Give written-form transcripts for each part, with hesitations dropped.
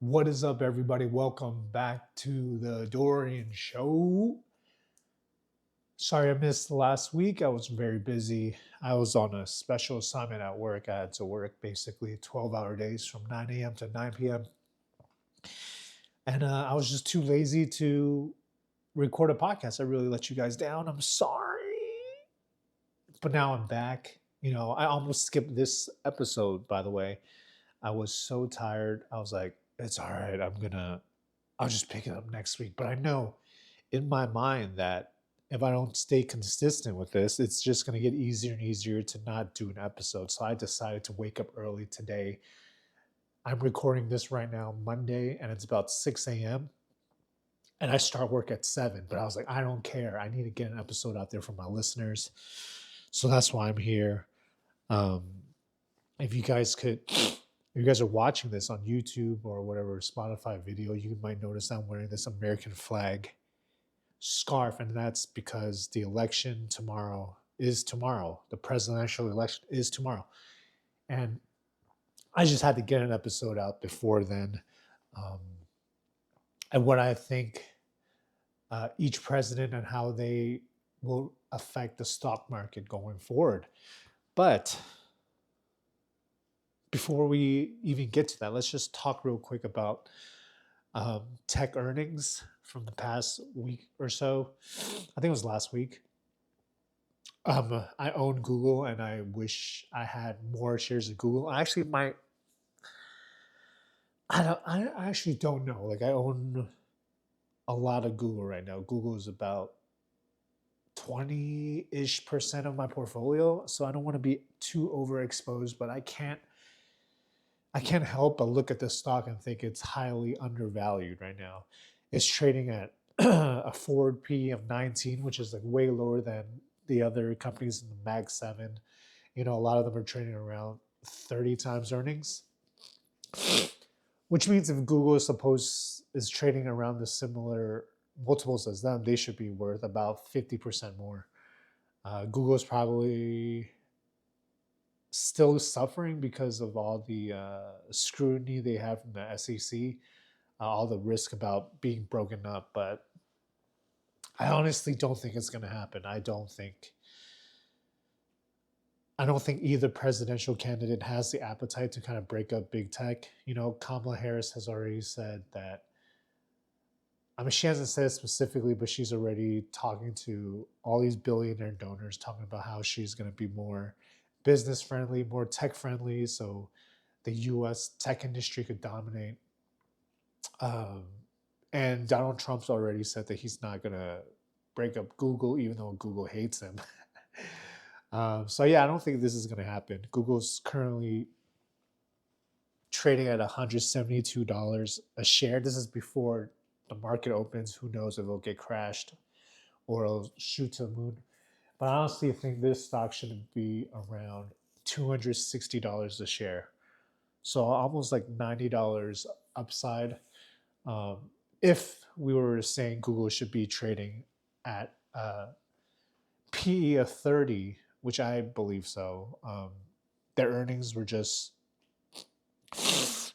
What is up, everybody? Welcome back to the Dorian Show. Sorry I missed last week. I was very busy. I was on a special assignment at work. I had to work basically 12-hour days from 9 a.m. to 9 p.m. And I was just too lazy to record a podcast. I really let you guys down. I'm sorry. But now I'm back. I almost skipped this episode, by the way. I was so tired. I was like, it's all right. I'll just pick it up next week. But I know in my mind that if I don't stay consistent with this, it's just going to get easier and easier to not do an episode. So I decided to wake up early today. I'm recording this right now, Monday, and it's about 6 a.m. And I start work at 7. But I was like, I don't care. I need to get an episode out there for my listeners. So that's why I'm here. Um, if you guys could, if you guys are watching this on YouTube or whatever Spotify video, you might notice I'm wearing this American flag scarf, and that's because the election tomorrow is tomorrow. The presidential election is tomorrow, and I just had to get an episode out before then, um, and what I think each president and how they will affect the stock market going forward. But before we even get to that, let's just talk real quick about tech earnings from the past week or so. I think it was last week. I own Google, and I wish I had more shares of Google. I actually might. I actually don't know. Like, I own a lot of Google right now. Google is about 20-ish% of my portfolio, so I don't want to be too overexposed. But I can't help but look at the stock and think it's highly undervalued right now. It's trading at a forward P of 19, which is like way lower than the other companies in the Mag 7. A lot of them are trading around 30 times earnings, which means if Google is trading around the similar multiples as them, they should be worth about 50% more. Google is probably still suffering because of all the scrutiny they have from the SEC, all the risk about being broken up. But I honestly don't think it's going to happen. I don't think either presidential candidate has the appetite to kind of break up big tech. Kamala Harris has already said that. I mean, she hasn't said it specifically, but she's already talking to all these billionaire donors, talking about how she's going to be more business friendly, more tech friendly, so the U.S. tech industry could dominate. Um, and Donald Trump's already said that he's not going to break up Google, even though Google hates him. So yeah, I don't think this is going to happen. Google's currently trading at $172 a share. This is before the market opens. Who knows if it'll get crashed or it'll shoot to the moon. But I honestly think this stock should be around $260 a share. So almost like $90 upside. If we were saying Google should be trading at PE of 30, which I believe so, their earnings were just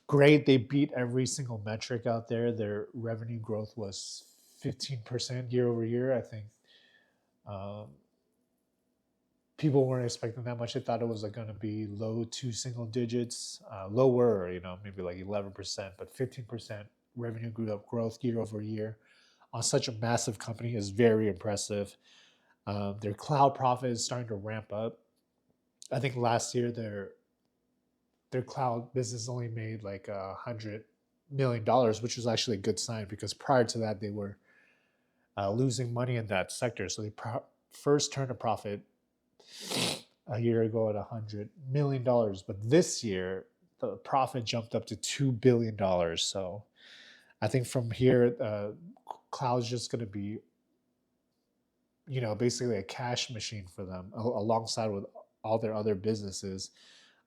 great. They beat every single metric out there. Their revenue growth was 15% year over year. I think um, people weren't expecting that much. They thought it was like going to be low two single digits, lower, maybe like 11%, but 15% revenue growth year over year on such a massive company is very impressive. Their cloud profit is starting to ramp up. I think last year their cloud business only made like $100 million, which was actually a good sign because prior to that they were losing money in that sector. So they first turned a profit a year ago at $100 million, but this year the profit jumped up to $2 billion. So I think from here, cloud's just going to be, basically a cash machine for them, alongside with all their other businesses.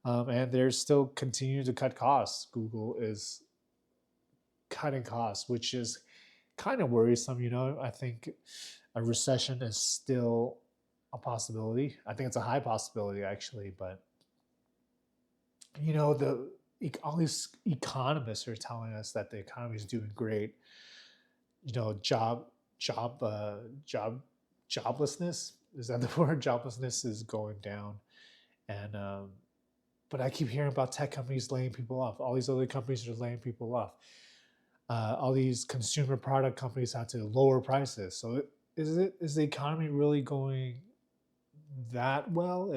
And they're still continuing to cut costs. Google is cutting costs, which is kind of worrisome. I think a recession is still a possibility. I think it's a high possibility, actually. But the all these economists are telling us that the economy is doing great. You know, job, job, joblessness, is that the word? Joblessness is going down, and but I keep hearing about tech companies laying people off. All these other companies are laying people off. All these consumer product companies have to lower prices. So is the economy really going that well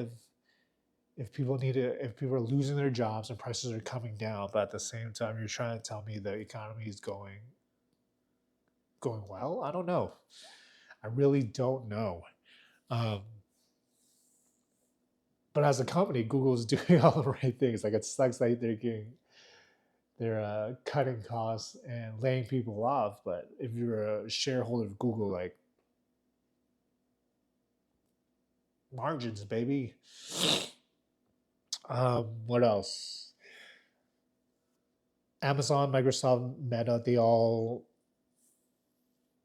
if people need to, if people are losing their jobs and prices are coming down, but at the same time you're trying to tell me the economy is going well? I don't know. I really don't know. Um, but as a company, Google is doing all the right things. Like, it sucks that they're cutting costs and laying people off. But if you're a shareholder of Google, like, margins, baby. What else? Amazon, Microsoft, Meta, they all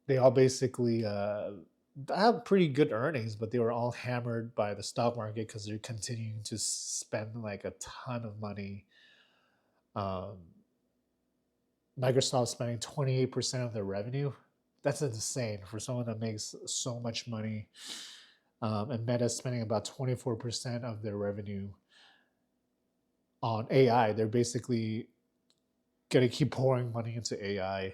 basically have pretty good earnings, but they were all hammered by the stock market because they're continuing to spend like a ton of money. Um, Microsoft spending 28% of their revenue. That's insane for someone that makes so much money. And Meta spending about 24% of their revenue on AI. They're basically going to keep pouring money into AI.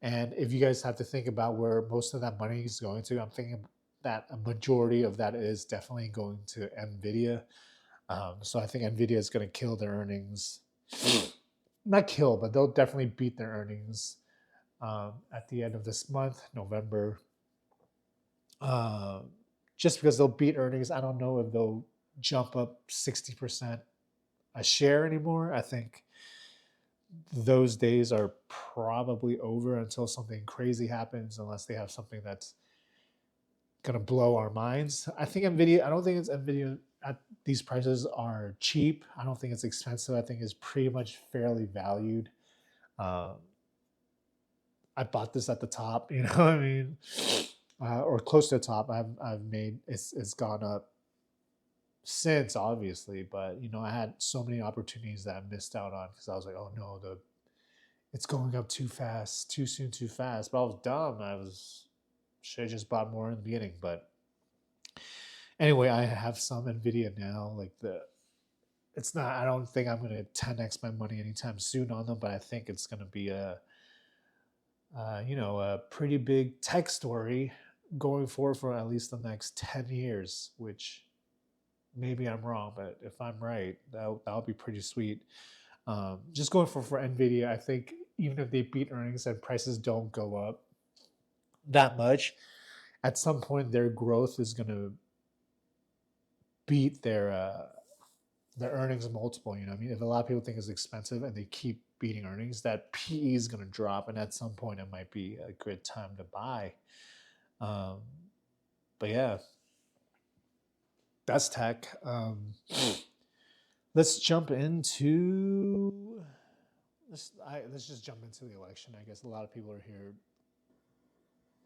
And if you guys have to think about where most of that money is going to, I'm thinking that a majority of that is definitely going to Nvidia. So I think Nvidia is going to kill their earnings. Not kill, but they'll definitely beat their earnings at the end of this month, November. Uh, just because they'll beat earnings, I don't know if they'll jump up 60% a share anymore. I think those days are probably over until something crazy happens, unless they have something that's gonna blow our minds. I don't think it's Nvidia at these prices are cheap. I don't think it's expensive. I think it's pretty much fairly valued. Um, I bought this at the top, you know what I mean, or close to the top. I've made it's gone up since, obviously, but I had so many opportunities that I missed out on because I was like, oh no, it's going up too fast, too soon, too fast. But I was dumb. Should have just bought more in the beginning. But anyway, I have some Nvidia now. It's not. I don't think I'm gonna 10x my money anytime soon on them, but I think it's gonna be a pretty big tech story going forward for at least the next 10 years. Which maybe I'm wrong, but if I'm right, that'll be pretty sweet. Just going for Nvidia, I think even if they beat earnings and prices don't go up that much, at some point their growth is going to beat their earnings multiple. You know what I mean? If a lot of people think it's expensive and they keep beating earnings, that PE is going to drop, and at some point it might be a good time to buy. Um, but yeah, that's tech. Let's jump into let's just jump into the election. I guess a lot of people are here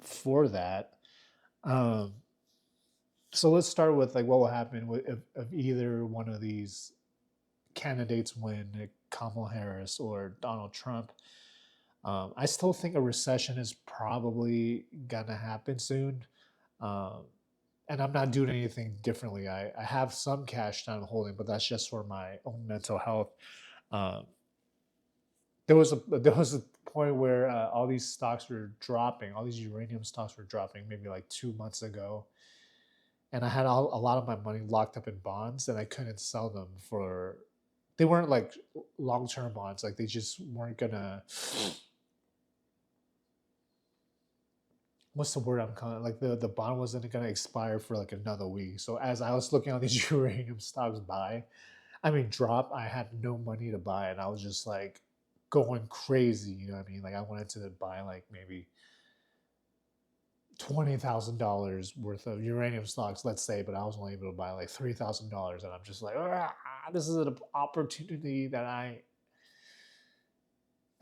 for that. Um, so let's start with like what will happen if either one of these candidates win, like Kamala Harris or Donald Trump. I still think a recession is probably gonna happen soon. Um, and I'm not doing anything differently. I have some cash that I'm holding, but that's just for my own mental health. Um, there was a point where all these stocks were dropping, all these uranium stocks were dropping, maybe like 2 months ago, and I had a lot of my money locked up in bonds, and I couldn't sell them for. They weren't like long term bonds, like they just weren't gonna. What's the word I'm calling it? Like the bond wasn't gonna expire for like another week. So as I was looking at these uranium stocks drop, I had no money to buy, and I was just like going crazy. You know what I mean? Like I wanted to buy like maybe $20,000 worth of uranium stocks, let's say, but I was only able to buy like $3,000, and I'm just like, this is an opportunity that I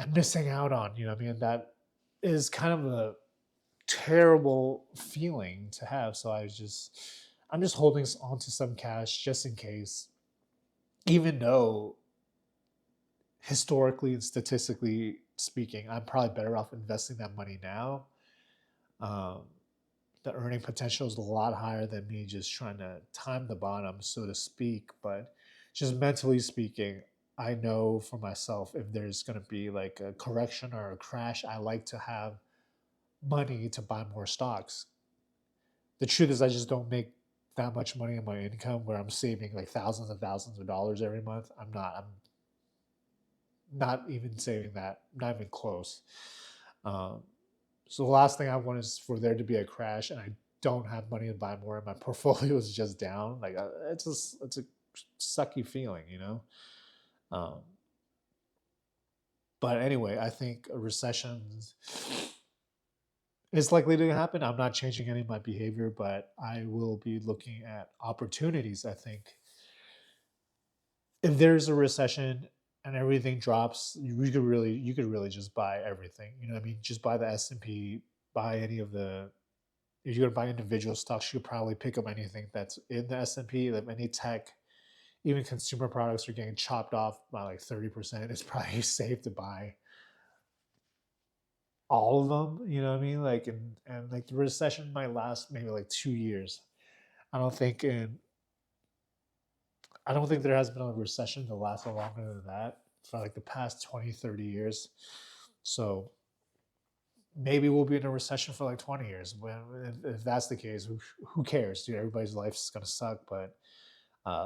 am missing out on. You know what I mean? That is kind of a terrible feeling to have. So I'm just holding on to some cash just in case, even though historically and statistically speaking, I'm probably better off investing that money now. Um, the earning potential is a lot higher than me just trying to time the bottom, so to speak. But just mentally speaking, I know for myself if there's going to be like a correction or a crash, I like to have money to buy more stocks. The truth is, I just don't make that much money in my income where I'm saving like thousands and thousands of dollars every month. I'm not even saving that, not even close. Um, so the last thing I want is for there to be a crash and I don't have money to buy more and my portfolio is just down. Like it's a sucky feeling, you know. Um, but anyway, I think a recession is likely to happen. I'm not changing any of my behavior, but I will be looking at opportunities. I think if there's a recession and everything drops, you could really just buy everything. You know what I mean? Just buy the S&P, buy any of the if you're gonna buy individual stocks, you could probably pick up anything that's in the S&P, like any tech, even consumer products are getting chopped off by like 30%. It's probably safe to buy all of them. You know what I mean? Like and like the recession might last maybe like 2 years. I don't think in I don't think there has been a recession that lasted longer than that for like the past 20, 30 years. So maybe we'll be in a recession for like 20 years. If that's the case, who cares? Dude, everybody's life is going to suck. But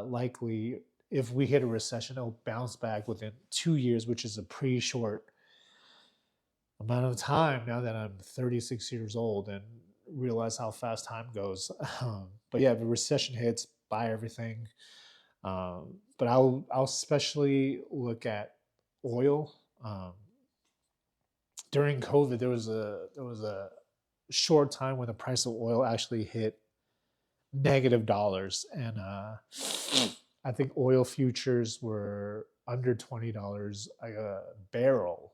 likely, if we hit a recession, it'll bounce back within 2 years, which is a pretty short amount of time now that I'm 36 years old and realize how fast time goes. But yeah, if a recession hits, buy everything. But I'll especially look at oil. During COVID, there was a short time when the price of oil actually hit negative dollars, and I think oil futures were under $20 a barrel,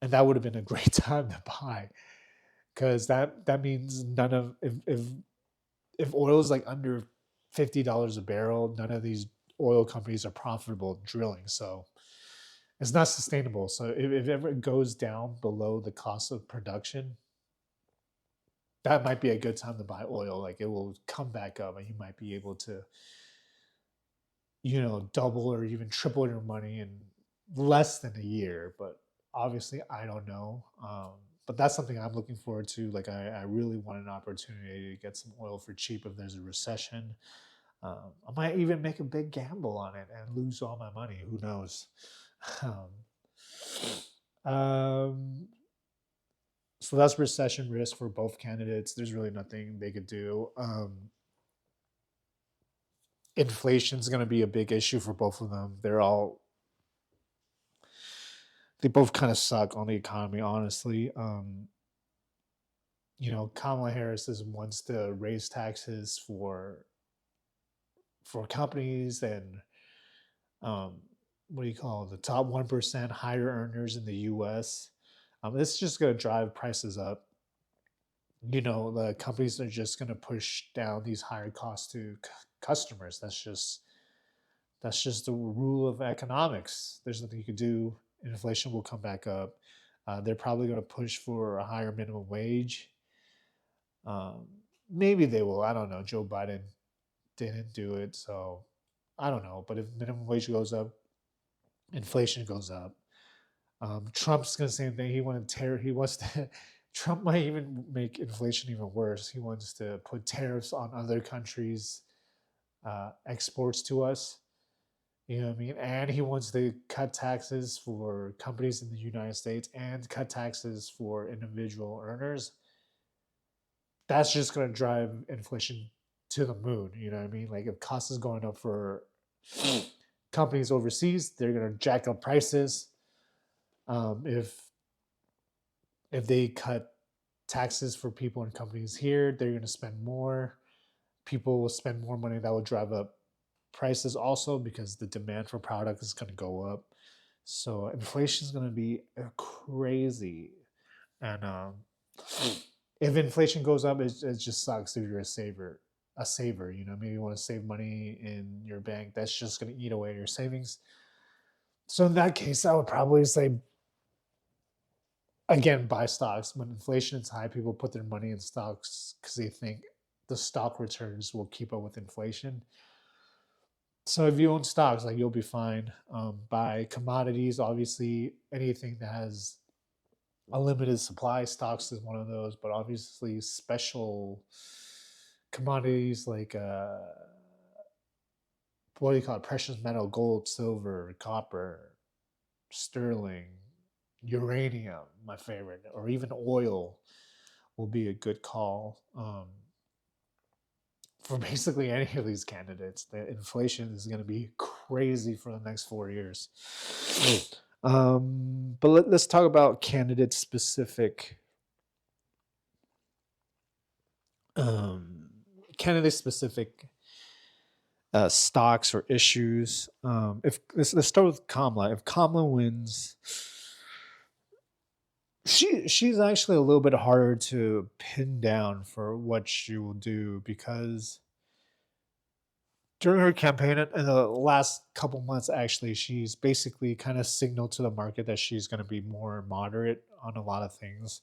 and that would have been a great time to buy because that means none of if oil is like under $50 a barrel, none of these oil companies are profitable drilling. So it's not sustainable. So if ever it goes down below the cost of production, that might be a good time to buy oil. Like it will come back up and you might be able to, double or even triple your money in less than a year. But obviously, I don't know. But that's something I'm looking forward to. Like I really want an opportunity to get some oil for cheap if there's a recession. I might even make a big gamble on it and lose all my money. Who knows? Um, um, so that's recession risk for both candidates. There's really nothing they could do. Inflation is going to be a big issue for both of them. They both kind of suck on the economy, honestly. Kamala Harris wants to raise taxes for companies and um, what do you call it, the top 1% higher earners in the U.S. This is just going to drive prices up. The companies are just going to push down these higher costs to customers. That's just the rule of economics. There's nothing you can do. Inflation will come back up. They're probably going to push for a higher minimum wage. Um, Maybe they will. I don't know. Joe Biden didn't do it, so I don't know. But if minimum wage goes up, inflation goes up. Trump's going to say the same thing. He wants to. Trump might even make inflation even worse. He wants to put tariffs on other countries' exports to us. You know what I mean? And he wants to cut taxes for companies in the United States and cut taxes for individual earners. That's just going to drive inflation to the moon. You know what I mean? Like if cost is going up for companies overseas, they're going to jack up prices. If they cut taxes for people and companies here, they're going to spend more. People will spend more money. That will drive up prices also because the demand for product is going to go up. So inflation is going to be crazy. And if inflation goes up, it just sucks if you're a saver. Maybe you want to save money in your bank. That's just going to eat away your savings. So in that case, I would probably say again buy stocks. When inflation is high, people put their money in stocks because they think the stock returns will keep up with inflation. So if you own stocks, like you'll be fine. Buy commodities, obviously anything that has a limited supply. Stocks is one of those, but obviously special commodities like what do you call it? Precious metal, gold, silver, copper, sterling, uranium, my favorite, or even oil will be a good call. For basically any of these candidates, the inflation is going to be crazy for the next 4 years. But let's talk about um, candidate specific stocks or issues. If let's start with Kamala. If Kamala wins, she's actually a little bit harder to pin down for what she will do because during her campaign in the last couple months, actually, she's basically kind of signaled to the market that she's going to be more moderate on a lot of things,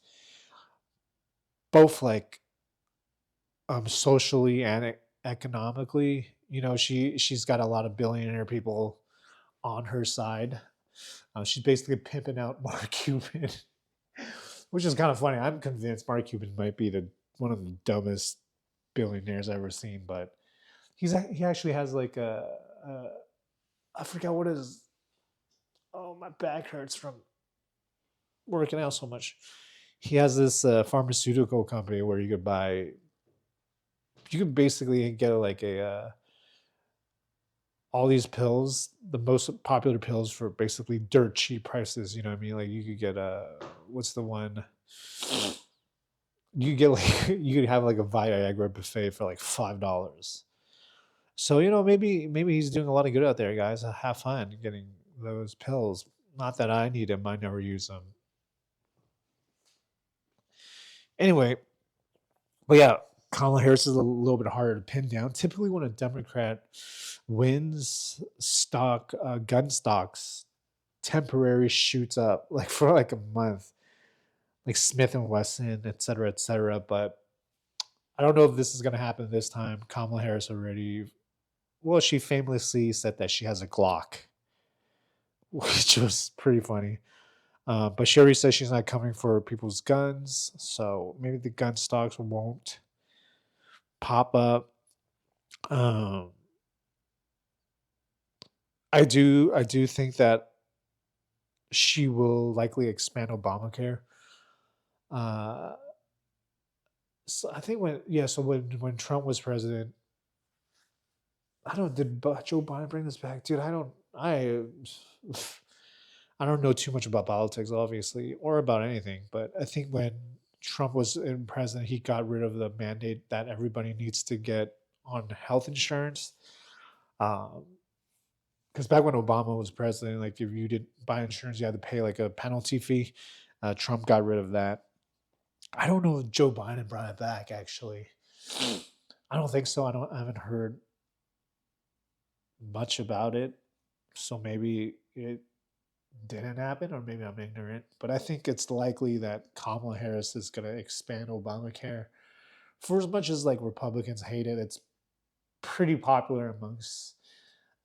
both like socially and economically. You know, she's got a lot of billionaire people on her side. She's basically pimping out Mark Cuban, which is kind of funny. I'm convinced Mark Cuban might be the one of the dumbest billionaires I've ever seen, but he actually has like a I forgot what his. Oh, my back hurts from working out so much. He has this pharmaceutical company where you could buy. You could basically get like a all these pills, the most popular pills for basically dirt cheap prices. You know what I mean? Like you could get a what's the one? You could get like you could have like a Viagra buffet for like $5. So you know maybe he's doing a lot of good out there, guys. Have fun getting those pills. Not that I need them. I never use them. Anyway, but yeah, Kamala Harris is a little bit harder to pin down. Typically, when a Democrat wins, gun stocks temporary shoots up like for like a month, like Smith and Wesson, et cetera, et cetera. But I don't know if this is going to happen this time. Kamala Harris already, well, she famously said that she has a Glock, which was pretty funny. But she already says she's not coming for people's guns, so maybe the gun stocks won't pop up. Um, I do think that she will likely expand Obamacare. Uh, so I think when Trump was president, I don't did Joe Biden bring this back, dude? I don't know too much about politics, obviously, or about anything. But I think when Trump was in president, he got rid of the mandate that everybody needs to get on health insurance. Um, because back when Obama was president, like if you didn't buy insurance, you had to pay like a penalty fee. Trump got rid of that. I don't know if Joe Biden brought it back. Actually, I don't think so. I haven't heard much about it, so maybe it didn't happen, or maybe I'm ignorant. But I think it's likely that Kamala Harris is going to expand Obamacare. For as much as like Republicans hate it, it's pretty popular amongst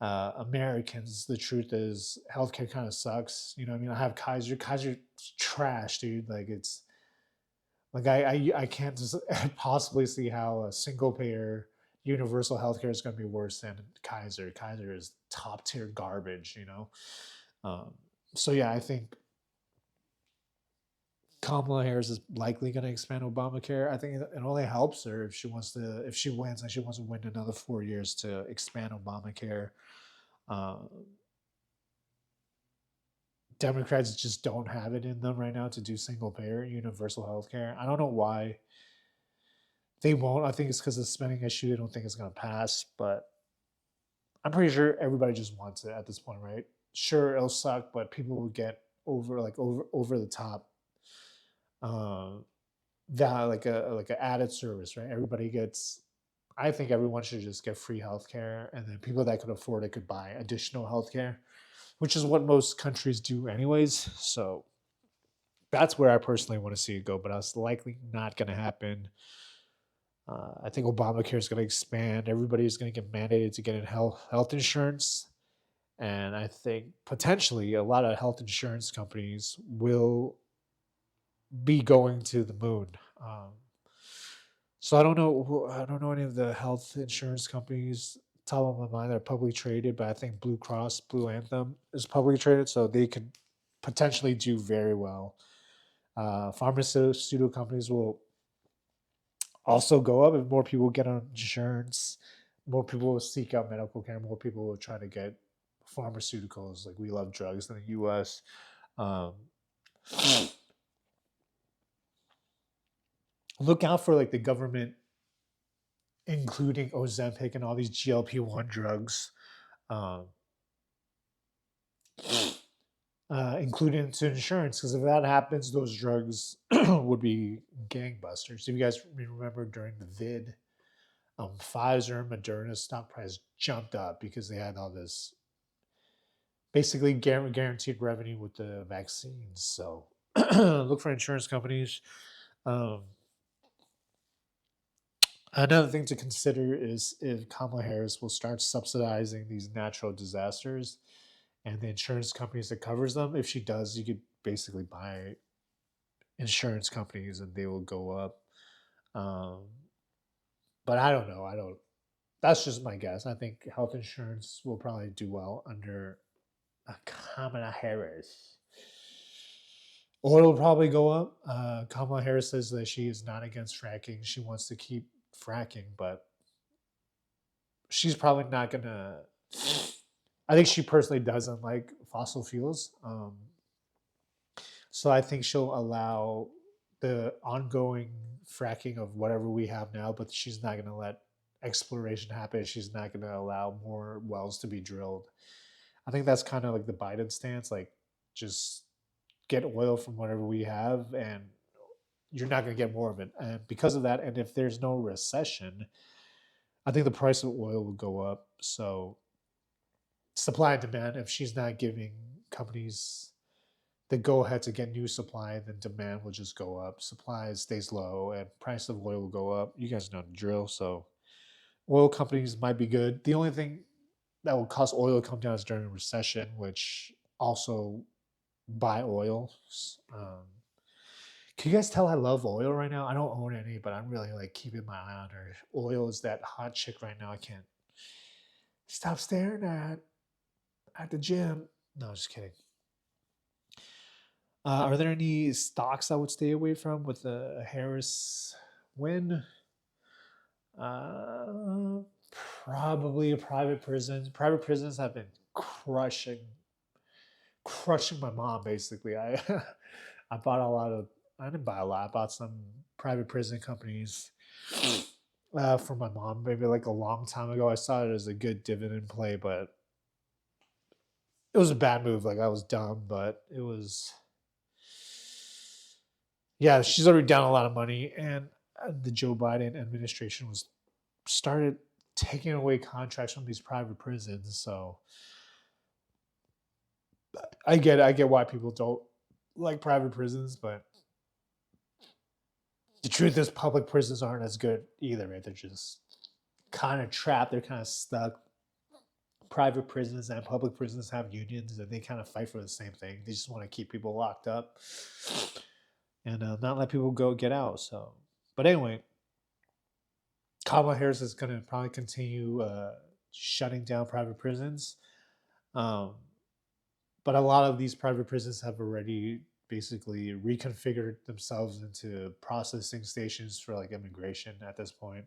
Americans. The truth is, healthcare kind of sucks. You know, what I mean, I have Kaiser. Kaiser's trash, dude. Like it's like I can't just possibly see how a single payer universal healthcare is going to be worse than Kaiser. Kaiser is top tier garbage. You know. Um, so yeah, I think Kamala Harris is likely going to expand Obamacare. I think it only helps her if she wants to, if she wins and she wants to win another 4 years to expand Obamacare. Uh, Democrats just don't have it in them right now to do single payer universal health care. I don't know why they won't. I think it's because of the spending issue. They don't think it's going to pass, but I'm pretty sure everybody just wants it at this point, right? Sure, it'll suck, but people will get over the top uh, that like a added service, right? Everybody gets. I think everyone should just get free healthcare, and then people that could afford it could buy additional healthcare, which is what most countries do anyways. So that's where I personally want to see it go, but that's likely not going to happen. I think Obamacare is going to expand. Everybody's going to get mandated to get in health insurance. And I think potentially a lot of health insurance companies will be going to the moon. So I don't know. I don't know any of the health insurance companies top of my mind that are publicly traded, but I think Blue Cross, Blue Anthem is publicly traded, so they could potentially do very well. Pharmaceutical companies will also go up if more people get on insurance. More people will seek out medical care. More people will try to get pharmaceuticals. Like we love drugs in the U.S. Um, look out for like the government, including Ozempic and all these GLP-1 drugs, um, included into insurance. Because if that happens, those drugs would be gangbusters. If you guys remember during the vid, Pfizer and Moderna's stock price jumped up because they had all this basically guaranteed revenue with the vaccines. So look for insurance companies. Um, Another thing to consider is if Kamala Harris will start subsidizing these natural disasters and the insurance companies that covers them. If she does, you could basically buy insurance companies and they will go up. Um, but I don't know. I don't. That's just my guess. I think health insurance will probably do well under Kamala Harris. Oil will probably go up. Kamala Harris says that she is not against fracking. She wants to keep fracking, but she's probably not gonna. I think she personally doesn't like fossil fuels, so I think she'll allow the ongoing fracking of whatever we have now, but she's not going to let exploration happen. She's not going to allow more wells to be drilled. I think that's kind of like the Biden stance, like just get oil from whatever we have, and you're not going to get more of it. And because of that, and if there's no recession, I think the price of oil will go up. So supply and demand, if she's not giving companies the go ahead to get new supply, then demand will just go up. Supply stays low and price of oil will go up. You guys know the drill. So oil companies might be good. The only thing that will cause oil to come down is during a recession, which also buy oil. Um, can you guys tell I love oil right now? I don't own any, but I'm really like keeping my eye on her. Oil is that hot chick right now. I can't stop staring at the gym. No, just kidding. Are there any stocks I would stay away from with the Harris win? Uh, Probably private prisons. Private prisons have been crushing my mom. Basically, I I bought a lot of. I didn't buy a lot. I bought some private prison companies for my mom. Maybe like a long time ago. I saw it as a good dividend play, but it was a bad move. Like I was dumb, but it was. Yeah, she's already down a lot of money, and the Joe Biden administration was started taking away contracts from these private prisons. So I get why people don't like private prisons, but the truth is, public prisons aren't as good either. Right? They're just kind of trapped. They're kind of stuck. Private prisons and public prisons have unions, and they kind of fight for the same thing. They just want to keep people locked up and not let people go get out. So, but anyway, Kamala Harris is going to probably continue shutting down private prisons. Um, but a lot of these private prisons have already basically reconfigured themselves into processing stations for like immigration at this point,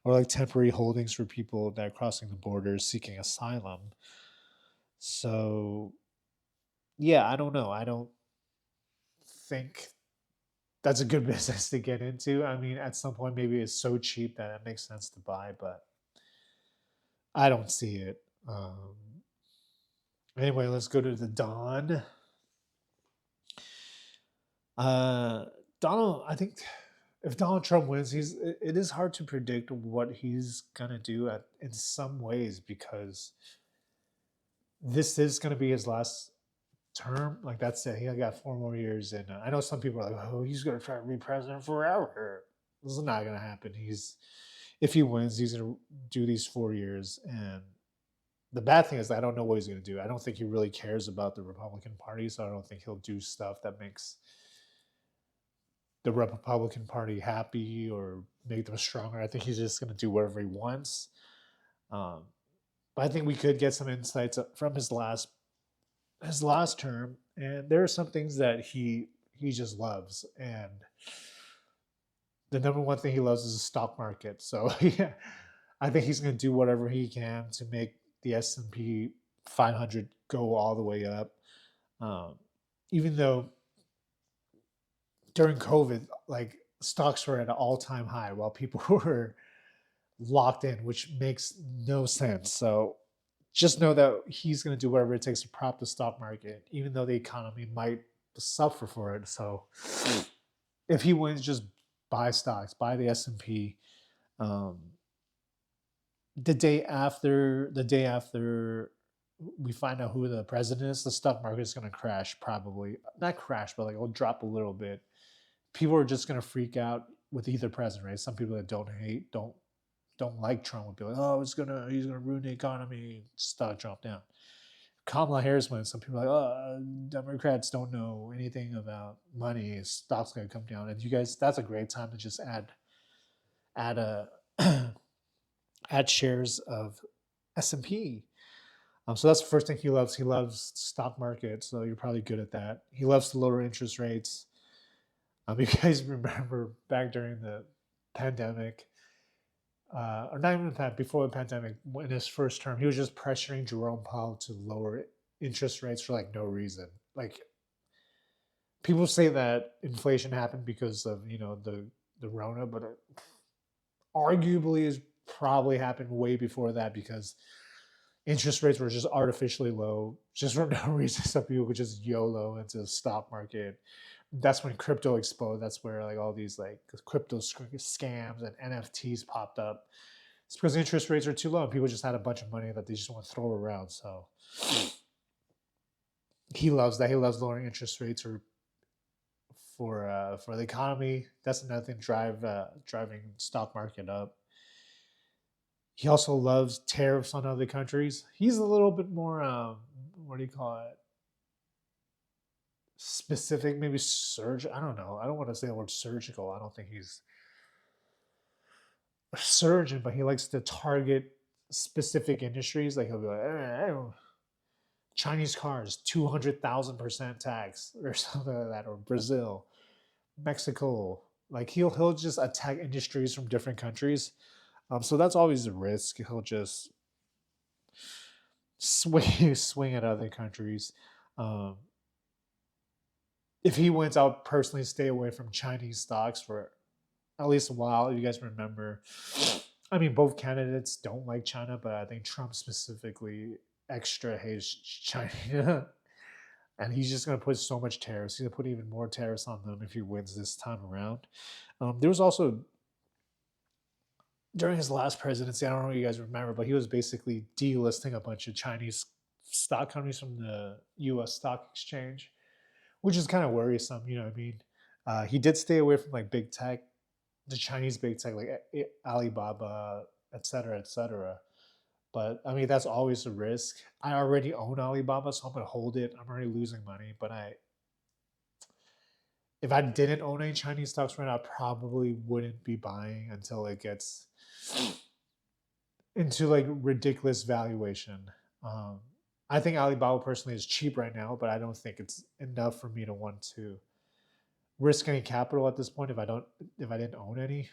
or like temporary holdings for people that are crossing the border seeking asylum. So, yeah, I don't know. I don't think that's a good business to get into. I mean, at some point, maybe it's so cheap that it makes sense to buy, but I don't see it. Anyway, let's go to the Don. Uh, Donald, I think if Donald Trump wins, it is hard to predict what he's gonna do in some ways because this is going to be his last term. Like that's it. He got 4 more years, and I know some people are like, "Oh, he's going to try to be president forever." This is not going to happen. If he wins, he's going to do these 4 years. And the bad thing is, I don't know what he's going to do. I don't think he really cares about the Republican Party, so I don't think he'll do stuff that makes the Republican Party happy or make them stronger. I think he's just going to do whatever he wants. Um, but I think we could get some insights from his last term, and there are some things that he just loves, and the number one thing he loves is the stock market. So yeah, I think he's going to do whatever he can to make the S&P 500 go all the way up. Um, Even though during COVID, like stocks were at an all-time high while people were locked in, which makes no sense. So just know that he's going to do whatever it takes to prop the stock market, even though the economy might suffer for it. So if he wins, just buy stocks, buy the S&P. Um, the day after we find out who the president is, the stock market is going to crash. Probably not crash, but like it'll drop a little bit. People are just going to freak out with either president, right? Some people that don't like Trump would be like, oh, he's gonna ruin the economy, stock drop down. Kamala Harris wins. Some people are like, oh, Democrats don't know anything about money, stock's gonna come down. And you guys, that's a great time to just add a add shares of S&P. So that's the first thing he loves. He loves stock market, so you're probably good at that. He loves to lower interest rates. You guys remember back during the pandemic, or not even that, before the pandemic, in his first term, he was just pressuring Jerome Powell to lower interest rates for like no reason. Like people say that inflation happened because of the Rona, but it arguably is probably happened way before that because interest rates were just artificially low, just for no reason. Some people could just YOLO into the stock market. That's when crypto exploded. That's where like all these like crypto scams and NFTs popped up. It's because interest rates are too low. People just had a bunch of money that they just want to throw around. So he loves that. He loves lowering interest rates or for the economy. That's another thing driving stock market up. He also loves tariffs on other countries. He's a little bit more what do you call it? Specific, maybe surge. I don't know. I don't want to say the word surgical. I don't think he's a surgeon, but he likes to target specific industries. Like he'll be like, Chinese cars, 200,000% tax or something like that, or Brazil, Mexico. Like he'll just attack industries from different countries. So that's always a risk. He'll just swing at other countries. Um, if he wins, I'll personally stay away from Chinese stocks for at least a while. You guys remember, I mean, both candidates don't like China, but I think Trump specifically extra hates China. And he's just going to put so much tariffs. He's going to put even more tariffs on them if he wins this time around. There was also, during his last presidency, I don't know if you guys remember, but he was basically delisting a bunch of Chinese stock companies from the U.S. stock exchange, which is kind of worrisome. You know what I mean? He did stay away from like big tech, the Chinese big tech like Alibaba, et cetera, et cetera. But I mean, that's always a risk. I already own Alibaba, so I'm gonna hold it. I'm already losing money, but if I didn't own any Chinese stocks right now, I probably wouldn't be buying until it gets into like ridiculous valuation. Um, I think Alibaba personally is cheap right now, but I don't think it's enough for me to want to risk any capital at this point if I didn't own any.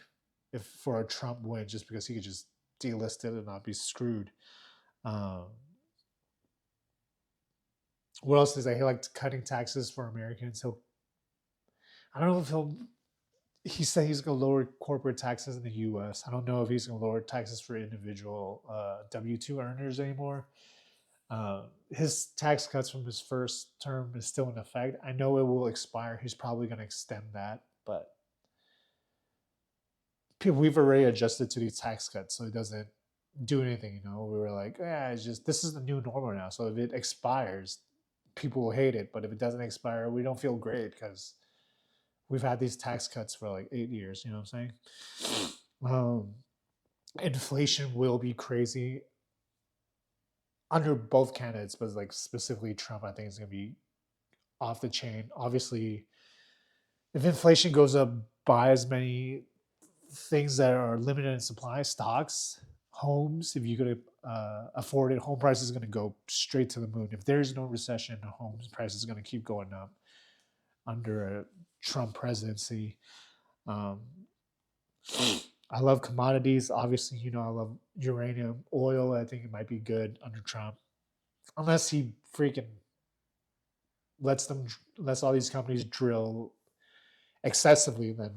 If for a Trump win, just because he could just delist it and not be screwed. Um, what else is that? He liked cutting taxes for Americans. I don't know if he said he's going to lower corporate taxes in the U.S. I don't know if he's going to lower taxes for individual W-2 earners anymore. His tax cuts from his first term is still in effect. I know it will expire. He's probably going to extend that, but we've already adjusted to these tax cuts, so it doesn't do anything. We were like, yeah, it's just this is the new normal now. So if it expires, people will hate it. But if it doesn't expire, we don't feel great because we've had these tax cuts for like 8 years. You know what I'm saying? Inflation will be crazy under both candidates, but like specifically Trump, I think is going to be off the chain. Obviously, if inflation goes up by as many things that are limited in supply, stocks, homes, if you could afford it, home prices are going to go straight to the moon. If there's no recession, home prices are going to keep going up under a Trump presidency. Um, I love commodities. Obviously, I love uranium, oil. I think it might be good under Trump, unless he freaking lets all these companies drill excessively. Then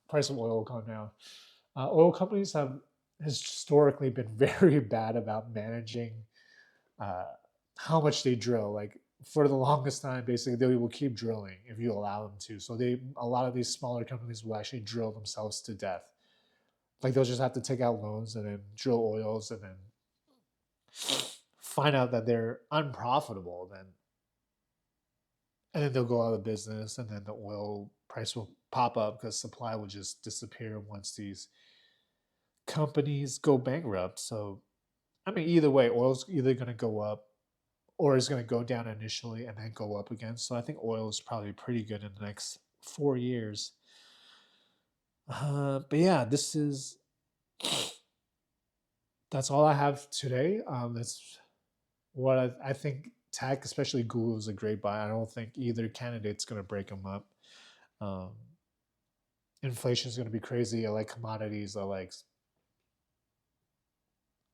price of oil will come down. Oil companies have historically been very bad about managing uh, how much they drill. Like for the longest time, basically they will keep drilling if you allow them to. So a lot of these smaller companies will actually drill themselves to death. Like they'll just have to take out loans and then drill oils and then find out that they're unprofitable. And then they'll go out of business, and then the oil price will pop up because supply will just disappear once these companies go bankrupt. So, I mean, either way, oil's either going to go up or it's going to go down initially and then go up again. So I think oil is probably pretty good in the next 4 years. But yeah, that's all I have today. That's what I think. Tech, especially Google, is a great buy. I don't think either candidate's going to break them up. Um, Inflation is going to be crazy. I like commodities. I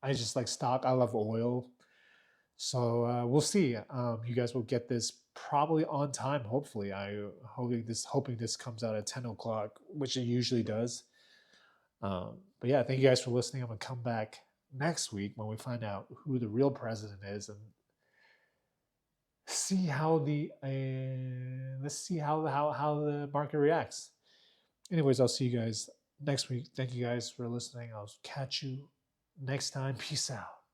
just like stock. I love oil. So we'll see. You guys will get this probably on time. Hopefully, I hoping this comes out at 10 o'clock, which it usually does. But yeah, thank you guys for listening. I'm gonna come back next week when we find out who the real president is and see how the let's see how the market reacts. Anyways, I'll see you guys next week. Thank you guys for listening. I'll catch you next time. Peace out.